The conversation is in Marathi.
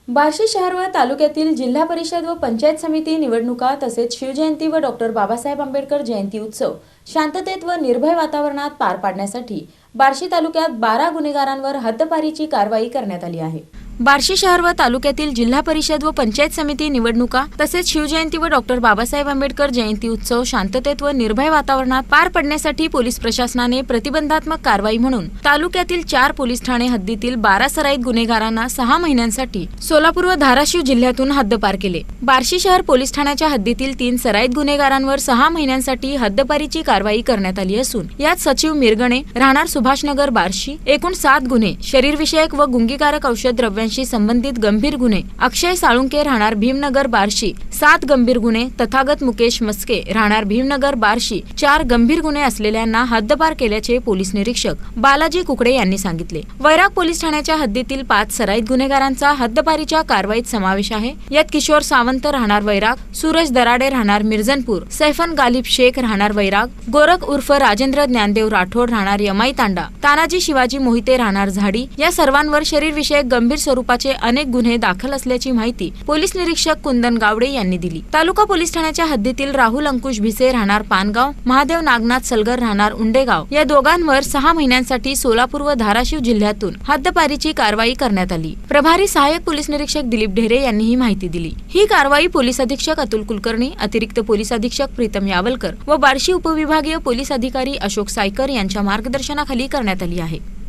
बार्शी शहर व तालुक्यातील जिल्हा परिषद व पंचायत समिती निवडणुका तसेच शिवजयंती व डॉक्टर बाबासाहेब आंबेडकर जयंती उत्सव शांततेत व निर्भय वातावरणात पार पाडण्यासाठी बार्शी तालुक्यात 12 गुन्हेगारांवर हद्दपारीची कारवाई करण्यात आली आहे। बार्शी शहर व तालुक्यातील जिल्हा परिषद व पंचायत समिती निवडणुका तसेच शिवजयंती व डॉक्टर बाबासाहेब आंबेडकर जयंती उत्सव शांततेत व निर्भय वातावरणात पार पडण्यासाठी पोलीस प्रशासनाने प्रतिबंधात्मक कारवाई म्हणून तालुक्यातील 4 पोलीस ठाणे हद्दीतील 12 सराईत गुन्हेगारांना 6 महिन्यांसाठी सोलापूर व धाराशिव जिल्ह्यातून हद्दपार केले। बार्शी शहर पोलीस ठाण्याच्या हद्दीतील 3 सराईत गुन्हेगारांवर 6 महिन्यांसाठी हद्दपारीची कारवाई करण्यात आली असून यात सचिव मिरगणे राहणार सुभाषनगर बार्शी एकूण 7 गुन्हे शरीरविषयक व गुंगीकारक औषध द्रव्यांशी संबंधित गंभीर गुन्हे अक्षय साळुंके राहणार भीमनगर बार्शी 7 गंभीर गुन्हे तथागत मुकेश मस्के राहणार भीमनगर बार्शी 4 गंभीर गुन्हे असलेल्यांना हद्दपार केल्याचे पोलीस निरीक्षक बालाजी कुकडे यांनी सांगितले। वैराग पोलीस ठाण्याच्या हद्दीतील 5 सराईत गुन्हेगारांचा हद्दपारीच्या कारवाईत समावेश आहे। यात किशोर सावंत राहणार वैराग, सूरज दराडे राहणार मिर्झनपूर, सैफन गालिब शेख राहणार वैराग, गोरख उर्फ राजेंद्र ज्ञानदेव राठोड राहणार यमाई तांडा, तानाजी शिवाजी मोहिते राहणार झाडी या सर्वांवर शरीरविषयक गंभीर स्वरूपाचे अनेक गुन्हे दाखल असल्याची माहिती पोलीस निरीक्षक कुंदन गावडे यांनी दिली। तालुका पोलीस ठाण्याच्या हद्दीतील राहुल अंकुश भिसे राहणार पानगाव, महादेव नागनाथ सलगर राहणार उंडेगाव या दोघांवर 6 महिन्यांसाठी सोलापूर व धाराशिव जिल्ह्यातून हद्दपारीची कारवाई करण्यात आली। प्रभारी सहाय्यक पोलीस निरीक्षक दिलीप ढेरे यांनी ही माहिती दिली। ही कारवाई पोलीस अधीक्षक अतुल कुलकर्णी, अतिरिक्त पोलीस अधीक्षक प्रीतम यावलकर व बार्शी उपविभागीय पोलीस अधिकारी अशोक सायकर यांच्या मार्गदर्शनाखाली करण्यात आली आहे।